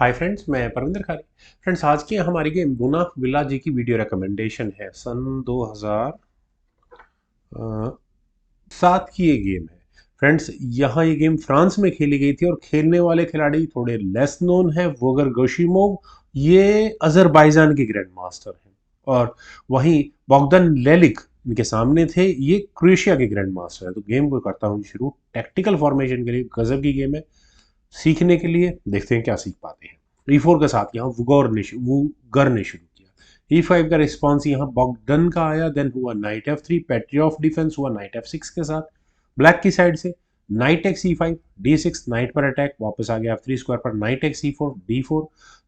Hi friends, मैं परविंदर खारी। Friends, आज की हमारी गेम गुना विला जी की वीडियो रिकमेंडेशन है। सन 2007 की ये गेम है। फ्रेंड्स, यहाँ ये गेम फ्रांस में खेली गई थी और खेलने वाले खिलाड़ी थोड़े लेस नोन है। वोगर गोशिमोव ये अजरबैजान के ग्रैंड मास्टर हैं, और वहीं बॉगदन लेलिक इनके सामने थे, ये क्रोएशिया के ग्रैंड मास्टर है। तो गेम को करता हूँ शुरू। टैक्टिकल फॉर्मेशन के लिए गजब की गेम है। सीखने के लिए देखते हैं क्या सीख पाते हैं। E4 के साथ यहाँ वुगर ने शुरू किया। E5 का रिस्पॉन्स यहाँ बॉगडन का आया। देन हुआ night F3, petri of defence हुआ नाइट F6 के साथ। ब्लैक की साइड से night x E5, D6 night पर अटैक, वापस आ गया F3 स्क्वायर पर, night x E4, D4,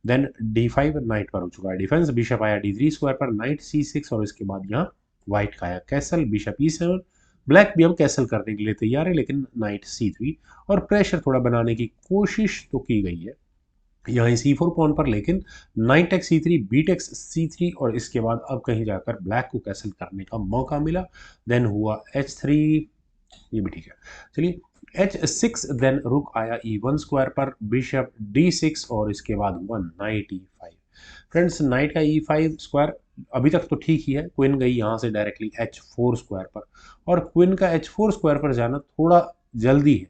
then D5 night पर हो चुका है डिफेंस। बिशप आया D3 स्क्वायर पर, नाइट C6, और इसके बाद यहाँ व्हाइट का आया कैसल, बिशप E7। ब्लैक भी अब कैसल करने के लिए तैयार है, लेकिन नाइट C3, और प्रेशर थोड़ा बनाने की कोशिश तो की गई है यहाँ C4 पॉन पर, लेकिन night x C3, beat x C3, और इसके बाद अब कहीं जाकर ब्लैक को कैसल करने का मौका मिला। देन हुआ H3, ये भी ठीक है। चलिए H6, देन रुक आया E1 स्क्वायर पर, बिशप D6, और इसके बाद हुआ नाइट E5। फ्रेंड्स, नाइट का E5 स्क्वायर अभी तक तो ठीक ही है। क्वीन गई यहाँ से डायरेक्टली H4 स्क्वायर पर, और क्वीन का H4 स्क्वायर पर जाना थोड़ा जल्दी है,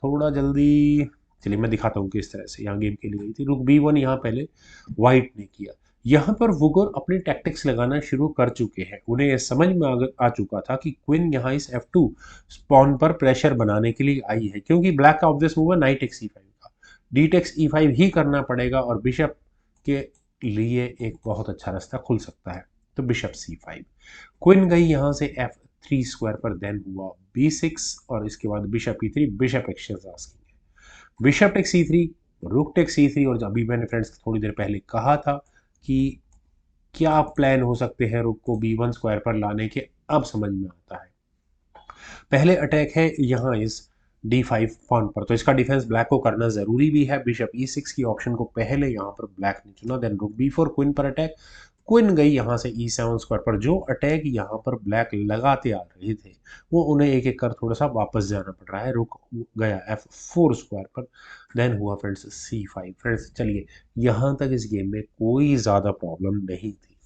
थोड़ा जल्दी। चलिए मैं दिखाता हूँ किस तरह से यहाँ गेम खेली गई थी। रुक B1 यहाँ पहले व्हाइट ने किया। यहाँ पर वुगर अपने टैक्टिक्स लगाना शुरू कर चुके हैं। उन्हें यह समझ में आ चुका था कि क्वीन यहाँ इस F2 स्पॉन पर प्रेशर बनाने के लिए आई है, क्योंकि ब्लैक का ऑब्वियस मूव है नाइट एक्स E5 का। डी टेक्स E5 ही करना पड़ेगा, और बिशप के लिए एक बहुत अच्छा रास्ता खुल सकता है। तो बिशप C5, क्वीन गई यहाँ से F3 स्क्वायर पर, देन हुआ B6, और इसके बाद bishop E3, bishop exchange asking है, बिशप टेक C3, रुक टेक C3। और अभी मैंने फ्रेंड्स थोड़ी देर पहले कहा था कि क्या प्लान हो सकते हैं रुक को B1 स्क्वायर पर लाने के, अब समझ में आता है। पहले अटैक है यहाँ इस D5 पॉन पर, तो इसका डिफेंस ब्लैक को करना जरूरी भी है। बिशप E6 की ऑप्शन को पहले यहाँ पर ब्लैक ने चुना। देन रुक B4, क्वीन पर अटैक, क्वीन गई यहाँ से E7 स्क्वायर पर। जो अटैक यहाँ पर ब्लैक लगाते आ रहे थे, वो उन्हें एक एक कर थोड़ा सा वापस जाना पड़ रहा है। रुक गया F4 स्क्वायर पर, देन हुआ फ्रेंड्स C5। फ्रेंड्स चलिए, यहाँ तक इस गेम में कोई ज़्यादा प्रॉब्लम नहीं थी,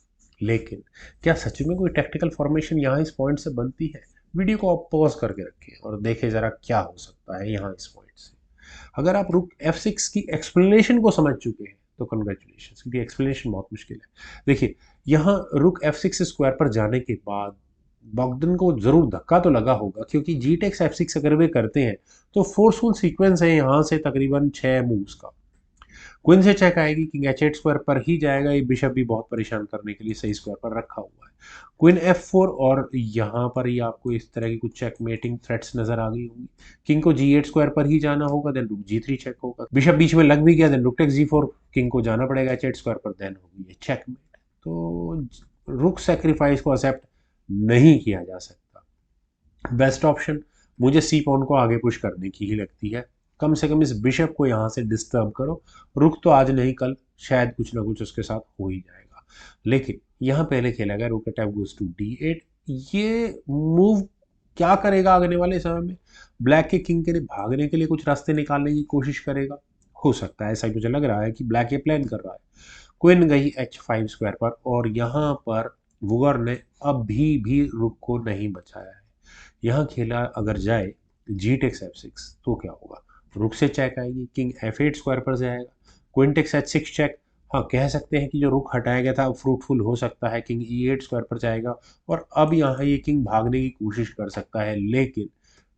लेकिन क्या सच में कोई टैक्टिकल फॉर्मेशन यहाँ इस पॉइंट से बनती है? वीडियो को आप पॉज करके रखें और देखें जरा क्या हो सकता है यहाँ इस पॉइंट से। अगर आप रुक F6 की एक्सप्लेनेशन को समझ चुके हैं तो कंग्रेचुलेशन, क्योंकि एक्सप्लेनेशन बहुत मुश्किल है। देखिए, यहाँ रुक F6 स्क्वायर पर जाने के बाद बॉगडन को जरूर धक्का तो लगा होगा, क्योंकि जी टेक्स F6 अगर वे करते हैं तो फोर्सफुल सीक्वेंस है यहाँ से तकरीबन 6 मूव्स का। क्वीन से चेक आएगी, किंग H8 स्क्वायर पर ही जाएगा। ये बिशप भी बहुत परेशान करने के लिए सही स्क्वायर पर रखा हुआ है। क्वीन F4, और यहाँ पर ही आपको इस तरह की कुछ चेकमेटिंग थ्रेट्स नजर आ गई होंगी। किंग को G8 स्क्वायर पर ही जाना होगा, देन रुक G3 चेक होगा। बिशप बीच में लग भी गया, देन रुक टेक G4, किंग को जाना पड़ेगा H8 स्क्वायर पर, देन होगी ये चेकमेट। तो रुक सेक्रीफाइस को एक्सेप्ट नहीं किया जा सकता। बेस्ट ऑप्शन मुझे सी पॉन को आगे पुश करने की ही लगती है। कम से कम इस बिशप को यहाँ से डिस्टर्ब करो। रुक तो आज नहीं कल शायद कुछ ना कुछ उसके साथ हो ही जाएगा, लेकिन यहाँ पहले खेला गया रुक अटैक गोज टू D8। ये मूव क्या करेगा आगने वाले समय में? ब्लैक के किंग के लिए भागने के लिए कुछ रास्ते निकालने की कोशिश करेगा, हो सकता है। ऐसा ही मुझे लग रहा है कि ब्लैक ये प्लान कर रहा है। क्वीन गई H5 स्क्वायर पर, और यहाँ पर वुगर ने अभी भी रुक को नहीं बचाया है। यहाँ खेला अगर जाए जी टेक्स F6 तो क्या होगा? रुक से चेक आएगी, किंग F8 स्क्वायर पर जाएगा, क्वीन टेक्स H6 चेक। हाँ, कह सकते हैं कि जो रुक हटाया गया था फ्रूटफुल हो सकता है। किंग E8 स्क्वायर पर जाएगा, और अब यहाँ ये किंग भागने की कोशिश कर सकता है, लेकिन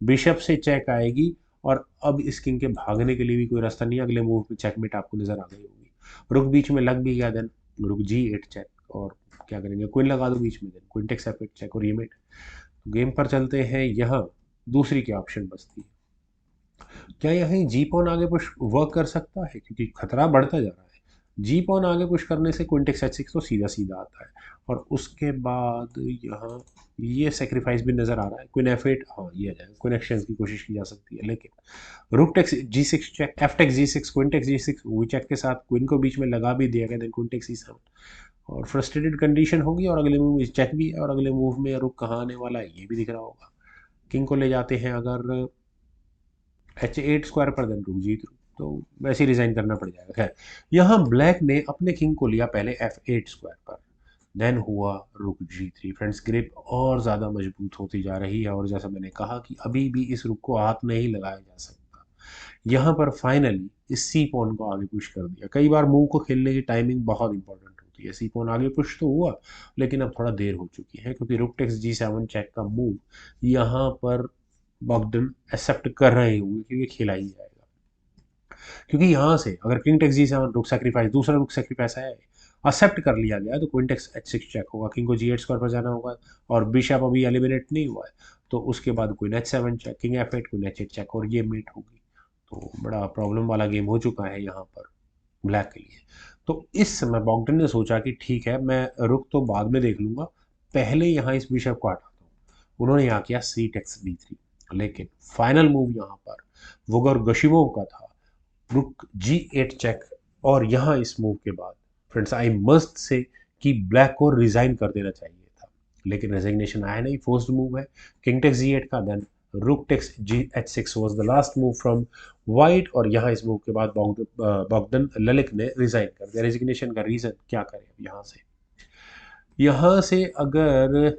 बिशप से चेक आएगी, और अब इस किंग के भागने के लिए भी कोई रास्ता नहीं। अगले मूव में चेकमेट आपको नजर आ गई होगी। रुक बीच में लग भी गया, देन रुक G8 चेक, और क्या करेंगे? क्वीन लगा दो बीच में, then queen takes F8 check, और ये मेट। गेम पर चलते हैं। यहाँ दूसरी क्या ऑप्शन बचती है? क्या यहीं जी पॉन आगे पुश वर्क कर सकता है? क्योंकि खतरा बढ़ता जा रहा है। जी पॉन आगे पुश करने से क्वीन टेक्स H6 तो सीधा सीधा आता है, और उसके बाद यहाँ ये सेक्रीफाइस भी नजर आ रहा है। क्वीन F8, हाँ ये आ जाएगा। क्वीन एक्सचेंज की कोशिश की जा सकती है, लेकिन rook takes G6 check, F takes G6, queen takes G6, वो चेक के साथ क्वीन को बीच में लगा भी दिया गया, देन क्वीन टेक्स E7, और फ्रस्ट्रेटेड कंडीशन होगी। और अगले मूव चेक भी है, और अगले मूव में रुक कहाँ आने वाला है ये भी दिख रहा होगा। किंग को ले जाते हैं अगर H8 स्क्वायर पर, देन रुक G3, तो वैसे ही रिजाइन करना पड़ जाएगा। खैर, यहाँ ब्लैक ने अपने किंग को लिया पहले F8 स्क्वायर पर, देन हुआ रुक G3। फ्रेंड्स, ग्रिप और ज़्यादा मजबूत होती जा रही है और जैसा मैंने कहा कि अभी भी इस रुक को हाथ नहीं लगाया जा सकता। यहाँ पर फाइनली इस सी पॉन को आगे पुश कर दिया। कई बार मूव को खेलने की टाइमिंग बहुत इंपॉर्टेंट होती है। सी पॉन आगे पुश तो हुआ, लेकिन अब थोड़ा देर हो चुकी है क्योंकि रुक टेक्स G7 चेक का मूव यहाँ पर बॉगडन एक्सेप्ट कर रहे होंगे क्योंकि खेला ही जाएगा। क्योंकि यहाँ से अगर किंग टेक्स G7 रुक सेक्रीफाइस, दूसरा रुक सेक्रीफाइस है, एक्सेप्ट कर लिया गया तो क्वीन टेक्स H6 चेक होगा, किंग को G8 स्क्वायर पर जाना होगा और बिशप अभी एलिमिनेट नहीं हुआ है, तो उसके बाद queen H7 check, king F8, queen H8 check और ये मीट होगी। तो बड़ा प्रॉब्लम वाला गेम हो चुका है यहाँ पर ब्लैक के लिए। तो इस समय बॉगडन ने सोचा कि ठीक है, मैं रुक तो बाद में देख लूंगा, पहले यहाँ इस बिशप को हटाता हूँ। उन्होंने यहाँ किया सी टेक्स B3, लेकिन फाइनल मूव यहाँ पर वोगर गशिमोव का था रुक G8 चेक। और यहाँ इस मूव के बाद फ्रेंड्स आई मस्ट से कि ब्लैक को रिजाइन कर देना चाहिए था, लेकिन रेजिग्नेशन आया नहीं, फोर्स्ड मूव है किंग टेक्स G8 का, then rook takes H6 was the last move from white. और यहाँ इस मूव के बाद बॉगडन ललित ने रिजाइन कर दिया। रेजिग्नेशन का रीजन क्या करें अब यहाँ से अगर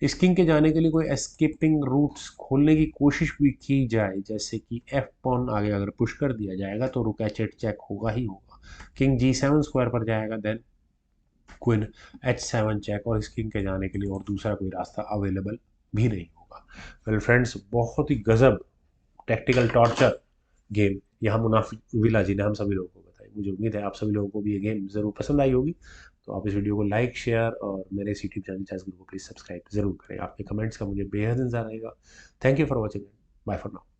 इस किंग के जाने के लिए कोई एस्केपिंग रूट्स खोलने की कोशिश भी की जाए, जैसे कि एफ पॉन आगे अगर पुश कर दिया जाएगा तो रुक H8 चेक होगा ही होगा, किंग G7 स्क्वायर पर जाएगा, देन क्वीन H7 चेक, और इस किंग के जाने के लिए और दूसरा कोई रास्ता अवेलेबल भी नहीं होगा। वेल फ्रेंड्स, बहुत ही गजब टैक्टिकल टॉर्चर गेम यहाँ मुनाफिक विला जी ने हम सभी लोगों को बताई। मुझे उम्मीद है आप सभी लोगों को भी ये गेम ज़रूर पसंद आई होगी। तो आप इस वीडियो को लाइक, शेयर और मेरे इस यूट्यूब चैनल चैस ग्रुप को प्लीज़ सब्सक्राइब ज़रूर करें। आपके कमेंट्स का मुझे बेहद इंतजार रहेगा। Thank you for watching. Bye for now.